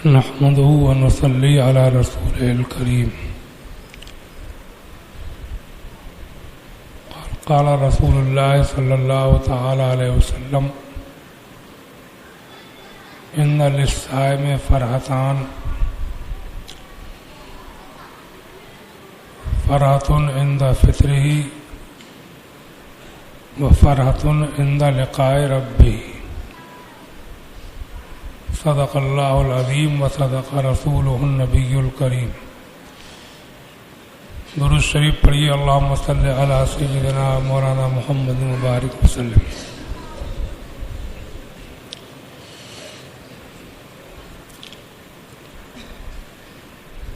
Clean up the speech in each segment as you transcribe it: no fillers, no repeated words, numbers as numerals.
نحمده ونصلي على رسوله الكريم. قال رسول الله صلى الله تعالى عليه وسلم: إن للصائم فرحتان، فرحة عند فطره وفرحة عند لقاء ربه. صدق اللہ العظیم وصدق رسولہ النبی الکریم. درود شریف پڑھیے. اللہم صلی علی سیدنا مولانا محمد مبارک وسلم.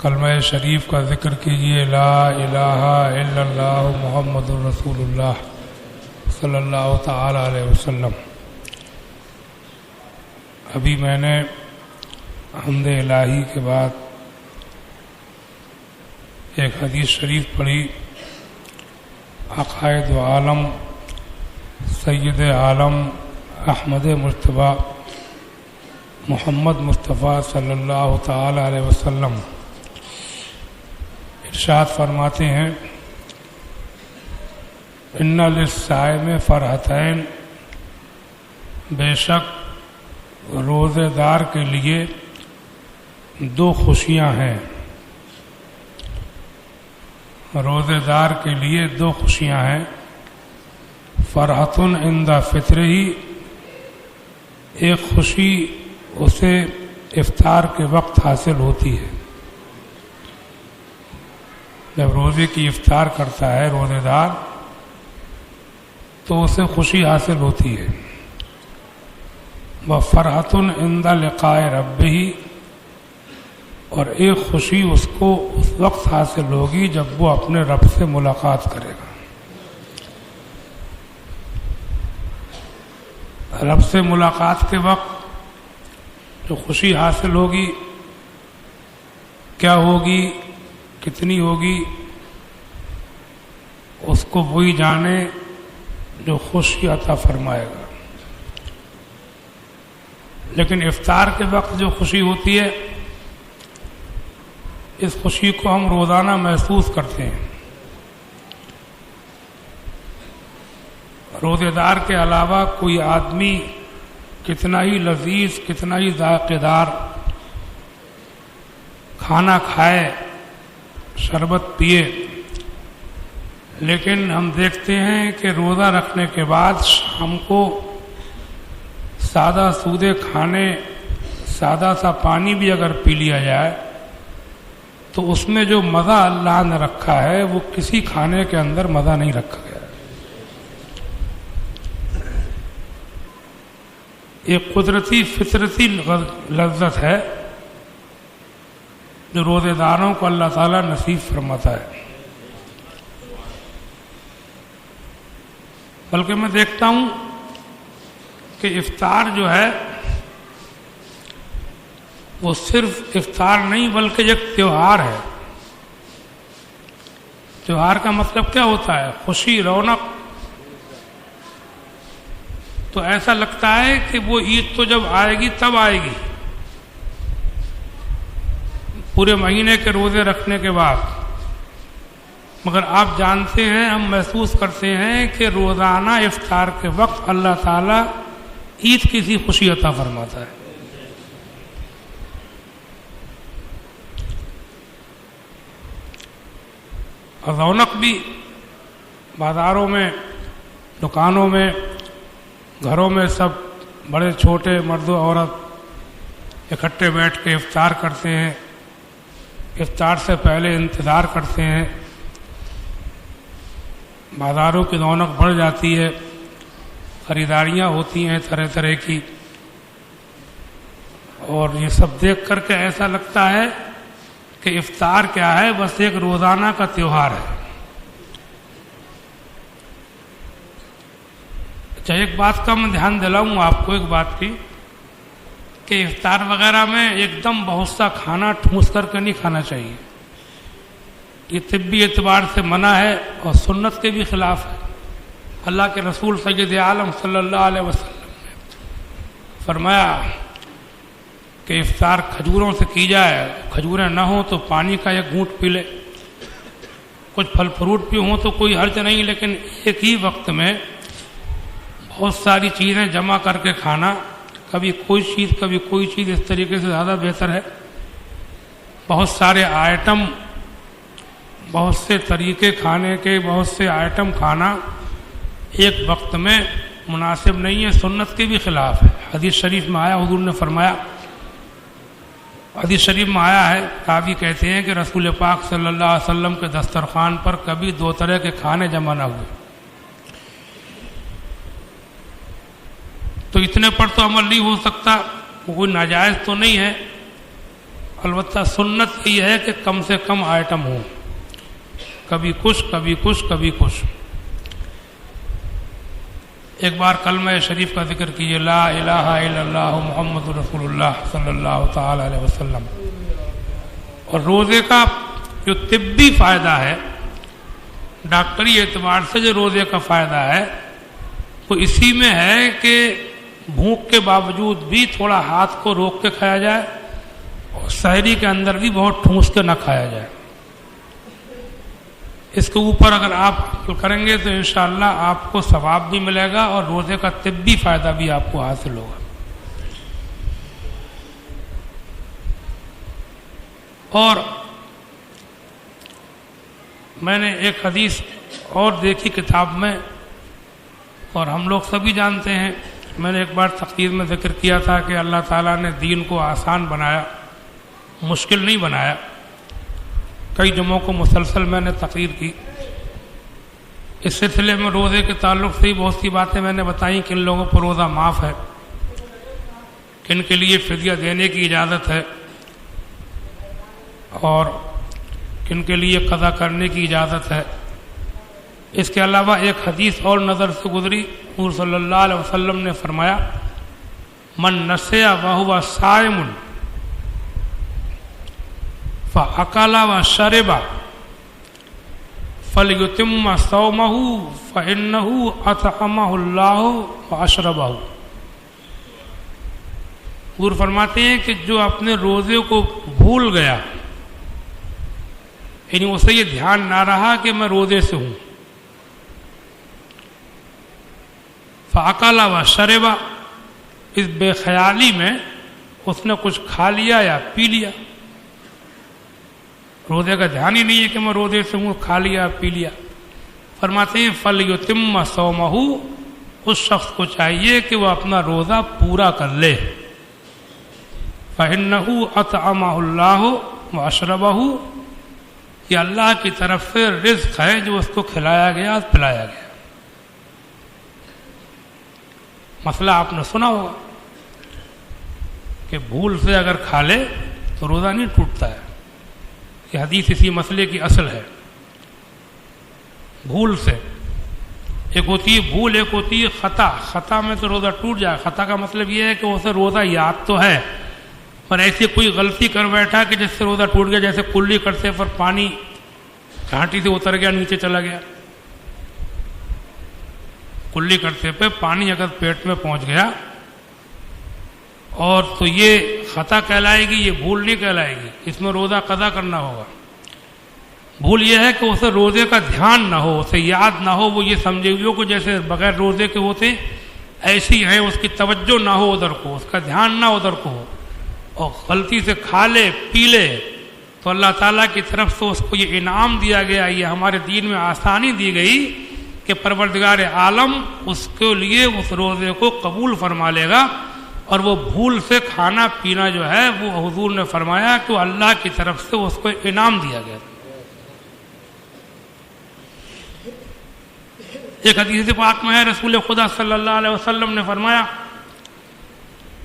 کلمہ شریف کا ذکر کیجیے. لا الہ الا اللہ محمد رسول اللہ صلی اللہ تعالی علیہ وسلم. ابھی میں نے حمد الہی کے بعد ایک حدیث شریف پڑھی. عقائد عالم سید عالم احمد مجتبیٰ محمد مصطفیٰ صلی اللہ تعالی علیہ وسلم ارشاد فرماتے ہیں: ان للصائم فرحتین، بے شک روزے دار کے لیے دو خوشیاں ہیں. روزے دار کے لیے دو خوشیاں ہیں. فرحۃ عند فطرہ، ایک خوشی اسے افطار کے وقت حاصل ہوتی ہے. جب روزے کی افطار کرتا ہے روزے دار تو اسے خوشی حاصل ہوتی ہے. وَفَرْحَةٌ عِنْدَ لِقَاءِ رَبِّهِ، اور ایک خوشی اس کو اس وقت حاصل ہوگی جب وہ اپنے رب سے ملاقات کرے گا. رب سے ملاقات کے وقت جو خوشی حاصل ہوگی کیا ہوگی، کتنی ہوگی، اس کو وہی جانے جو خوشی عطا فرمائے گا. لیکن افطار کے وقت جو خوشی ہوتی ہے، اس خوشی کو ہم روزانہ محسوس کرتے ہیں. روزے دار کے علاوہ کوئی آدمی کتنا ہی لذیذ، کتنا ہی ذائقہ دار کھانا کھائے، شربت پیے، لیکن ہم دیکھتے ہیں کہ روزہ رکھنے کے بعد شام کو سادہ سودے کھانے، سادہ سا پانی بھی اگر پی لیا جائے تو اس میں جو مزہ اللہ نے رکھا ہے وہ کسی کھانے کے اندر مزہ نہیں رکھا گیا. ایک قدرتی فطرتی لذت ہے جو روزے داروں کو اللہ تعالیٰ نصیب فرماتا ہے. بلکہ میں دیکھتا ہوں کہ افطار جو ہے وہ صرف افطار نہیں بلکہ ایک تہوار ہے. تہوار کا مطلب کیا ہوتا ہے؟ خوشی، رونق. تو ایسا لگتا ہے کہ وہ عید تو جب آئے گی تب آئے گی، پورے مہینے کے روزے رکھنے کے بعد. مگر آپ جانتے ہیں، ہم محسوس کرتے ہیں کہ روزانہ افطار کے وقت اللہ تعالیٰ عید کی سی خوشی عطا فرماتا ہے. اور رونق بھی بازاروں میں، دکانوں میں، گھروں میں سب بڑے چھوٹے مرد و عورت اکٹھے بیٹھ کے افطار کرتے ہیں. افطار سے پہلے انتظار کرتے ہیں. بازاروں کی رونق بڑھ جاتی ہے، خریداریاں ہوتی ہیں طرح طرح کی، اور یہ سب دیکھ کر کے ایسا لگتا ہے کہ افطار کیا ہے، بس ایک روزانہ کا تہوار ہے. اچھا، ایک بات کا میں دھیان دلاؤں آپ کو، ایک بات کی، کہ افطار وغیرہ میں ایک دم بہت سا کھانا ٹھونس کر کے نہیں کھانا چاہیے. یہ طبی اعتبار سے منع ہے اور سنت کے بھی خلاف ہے. اللہ کے رسول سید عالم صلی اللہ علیہ وسلم نے فرمایا کہ افطار کھجوروں سے کی جائے، کھجوریں نہ ہوں تو پانی کا ایک گھونٹ پی لے، کچھ پھل فروٹ بھی ہوں تو کوئی حرج نہیں، لیکن ایک ہی وقت میں بہت ساری چیزیں جمع کر کے کھانا، کبھی کوئی چیز کبھی کوئی چیز، اس طریقے سے زیادہ بہتر ہے۔ بہت سارے آئٹم، بہت سے طریقے کھانے کے، بہت سے آئٹم کھانا ایک وقت میں مناسب نہیں ہے، سنت کے بھی خلاف ہے۔ حدیث شریف میں آیا، حضور نے فرمایا، حدیث شریف میں آیا ہے، راوی کہتے ہیں کہ رسول پاک صلی اللہ علیہ وسلم کے دسترخوان پر کبھی دو طرح کے کھانے جمع نہ ہوئے۔ تو اتنے پر تو عمل نہیں ہو سکتا، کوئی ناجائز تو نہیں ہے، البتہ سنت یہ ہے کہ کم سے کم آئٹم ہوں، کبھی کچھ کبھی کچھ کبھی کچھ۔ ایک بار کلمہ شریف کا ذکر کیجیے، لا الہ الا اللہ محمد رسول اللہ صلی اللہ تعالی علیہ وسلم۔ اور روزے کا جو طبی فائدہ ہے، ڈاکٹری اعتبار سے جو روزے کا فائدہ ہے وہ اسی میں ہے کہ بھوک کے باوجود بھی تھوڑا ہاتھ کو روک کے کھایا جائے، اور سحری کے اندر بھی بہت ٹھونس کے نہ کھایا جائے۔ اس کے اوپر اگر آپ عمل کریں گے تو انشاءاللہ آپ کو ثواب بھی ملے گا اور روزے کا طبی فائدہ بھی آپ کو حاصل ہوگا۔ اور میں نے ایک حدیث اور دیکھی کتاب میں، اور ہم لوگ سبھی جانتے ہیں، میں نے ایک بار تقریر میں ذکر کیا تھا کہ اللہ تعالیٰ نے دین کو آسان بنایا، مشکل نہیں بنایا۔ کئی جمعوں کو مسلسل میں نے تقریر کی اس سلسلے میں، روزے کے تعلق سے ہی بہت سی باتیں میں نے بتائیں، کن لوگوں پر روزہ معاف ہے، کن کے لیے فدیہ دینے کی اجازت ہے، اور کن کے لیے قضا کرنے کی اجازت ہے۔ اس کے علاوہ ایک حدیث اور نظر سے گزری، حضور صلی اللہ علیہ وسلم نے فرمایا، من نسیا وہو صائم فأکل وشرب فلیتم صومہ فإنہ اطعمہ اللہ واشربہ۔ حضور فرماتے ہیں کہ جو اپنے روزے کو بھول گیا، یعنی اسے یہ دھیان نہ رہا کہ میں روزے سے ہوں، فأکل وشرب، اس بے خیالی میں اس نے کچھ کھا لیا یا پی لیا، روزے کا دھیان ہی نہیں ہے کہ میں روزے سے ہوں، کھا لیا پی لیا، فرماتے ہیں فلیتم صومہ، اس شخص کو چاہیے کہ وہ اپنا روزہ پورا کر لے، فإنہ اطعمہ اللہ واشربہ، یہ اللہ کی طرف سے رزق ہے جو اس کو کھلایا گیا پلایا گیا۔ مسئلہ آپ نے سنا ہوگا کہ بھول سے اگر کھا لے تو روزہ نہیں ٹوٹتا ہے، یہ حدیث اسی مسئلے کی اصل ہے۔ بھول سے ایک ہوتی ہے بھول، ایک ہوتی ہے خطا، خطا میں تو روزہ ٹوٹ جائے۔ خطا کا مطلب یہ ہے کہ اسے روزہ یاد تو ہے پر ایسی کوئی غلطی کر بیٹھا کہ جس سے روزہ ٹوٹ گیا، جیسے کلی کرتے پر پانی گھاٹی سے اتر گیا، نیچے چلا گیا، کلی کرتے پہ پانی اگر پیٹ میں پہنچ گیا اور تو یہ خطا کہلائے گی، یہ بھول نہیں کہلائے گی، اس میں روزہ قضا کرنا ہوگا۔ بھول یہ ہے کہ اسے روزے کا دھیان نہ ہو، اسے یاد نہ ہو، وہ یہ سمجھے ہوئے کو جیسے بغیر روزے کے ہوتے ایسی ہیں، اس کی توجہ نہ ہو ادھر کو، اس کا دھیان نہ ادھر کو ہو، اور غلطی سے کھا لے پی لے تو اللہ تعالیٰ کی طرف سے اس کو یہ انعام دیا گیا، یہ ہمارے دین میں آسانی دی گئی کہ پروردگار عالم اس کے لیے اس روزے کو قبول فرما لے گا، اور وہ بھول سے کھانا پینا جو ہے وہ حضور نے فرمایا کہ وہ اللہ کی طرف سے اس کو انعام دیا گیا۔ ایک حدیث پاک میں ہے، رسول خدا صلی اللہ علیہ وسلم نے فرمایا،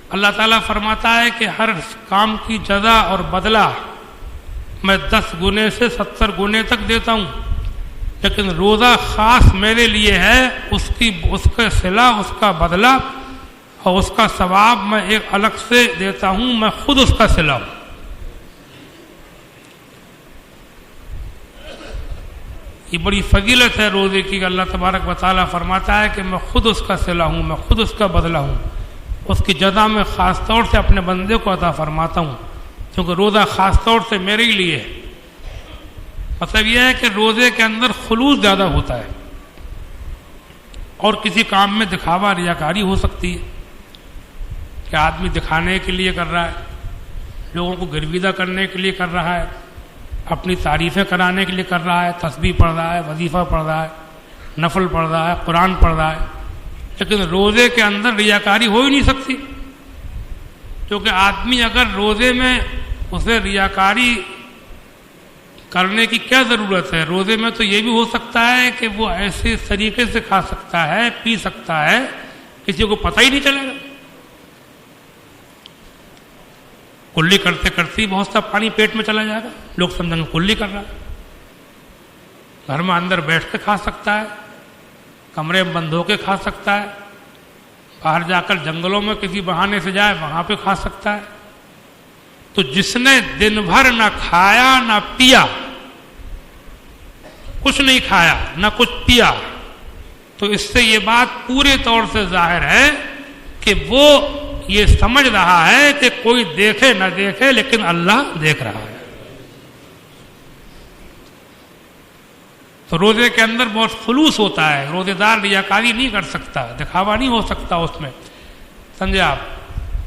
اللہ تعالیٰ فرماتا ہے کہ ہر کام کی جزا اور بدلہ میں 10 گنے سے 70 گنے تک دیتا ہوں، لیکن روزہ خاص میرے لیے ہے، اس کا صلہ، اس کا بدلہ اور اس کا ثواب میں ایک الگ سے دیتا ہوں، میں خود اس کا صلہ ہوں۔ یہ بڑی فضیلت ہے روزے کی، اللہ تبارک و تعالیٰ فرماتا ہے کہ میں خود اس کا صلہ ہوں، میں خود اس کا بدلہ ہوں۔ اس کی جزا میں خاص طور سے اپنے بندے کو عطا فرماتا ہوں، کیونکہ روزہ خاص طور سے میرے ہی لیے ہے۔ مطلب یہ ہے کہ روزے کے اندر خلوص زیادہ ہوتا ہے، اور کسی کام میں دکھاوا ریاکاری ہو سکتی ہے کہ آدمی دکھانے کے لیے کر رہا ہے، لوگوں کو گرویدہ کرنے کے لیے کر رہا ہے، اپنی تعریفیں کرانے کے لیے کر رہا ہے، تسبیح پڑھ رہا ہے، وظیفہ پڑھ رہا ہے، نفل پڑھ رہا ہے، قرآن پڑھ رہا ہے، لیکن روزے کے اندر ریاکاری ہو ہی نہیں سکتی، کیونکہ آدمی اگر روزے میں اسے ریاکاری کرنے کی کیا ضرورت ہے؟ روزے میں تو یہ بھی ہو سکتا ہے کہ وہ ایسے طریقے سے کھا سکتا ہے، پی سکتا ہے، کسی کو پتہ ہی نہیں چلے گا۔ کلی کرتے کرتے بہت سا پانی پیٹ میں چلا جائے گا، لوگ سمجھیں گے کلی کر رہا ہے۔ گھر میں اندر بیٹھ کے کھا سکتا ہے، کمرے میں بند ہو کے کھا سکتا ہے، باہر جا کر جنگلوں میں کسی بہانے سے جائے وہاں پہ کھا سکتا ہے۔ تو جس نے دن بھر نہ کھایا نہ پیا، کچھ نہیں کھایا نہ کچھ پیا، تو اس سے یہ بات پورے طور سے ظاہر ہے کہ وہ یہ سمجھ رہا ہے کہ کوئی دیکھے نہ دیکھے لیکن اللہ دیکھ رہا ہے۔ تو روزے کے اندر بہت خلوص ہوتا ہے، روزے دار ریاکاری نہیں کر سکتا، دکھاوا نہیں ہو سکتا اس میں۔ سمجھے آپ؟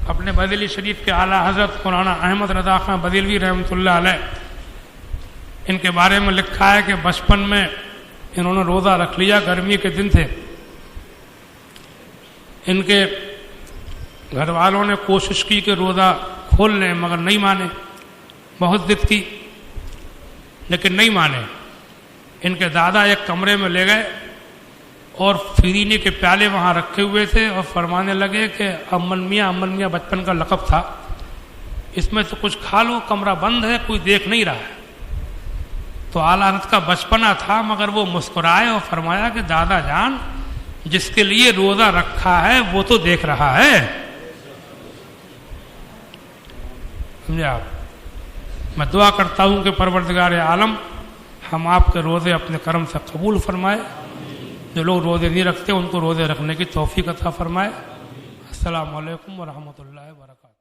اپنے بریلوی شریف کے اعلیٰ حضرت مولانا احمد رضا خان بریلوی رحمۃ اللہ علیہ، ان کے بارے میں لکھا ہے کہ بچپن میں انہوں نے روزہ رکھ لیا، گرمی کے دن تھے، ان کے گھر والوں نے کوشش کی کہ روزہ کھول لیں مگر نہیں مانے، بہت ضد کی لیکن نہیں مانے۔ ان کے دادا ایک کمرے میں لے گئے اور فرینی کے پیالے وہاں رکھے ہوئے تھے اور فرمانے لگے کہ امن میاں بچپن کا لقب تھا، اس میں سے کچھ کھا لو، کمرہ بند ہے، کوئی دیکھ نہیں رہا ہے۔ تو اعلیٰ حضرت کا بچپنا تھا مگر وہ مسکرائے اور فرمایا کہ دادا جان، جس کے لیے روزہ رکھا ہے وہ تو دیکھ رہا ہے۔ سمجھے آپ؟ میں دعا کرتا ہوں کہ پروردگار عالم ہم آپ کے روزے اپنے کرم سے قبول فرمائے، جو لوگ روزے نہیں رکھتے ان کو روزے رکھنے کی توفیق عطا فرمائے۔ السلام علیکم ورحمۃ اللہ وبرکاتہ۔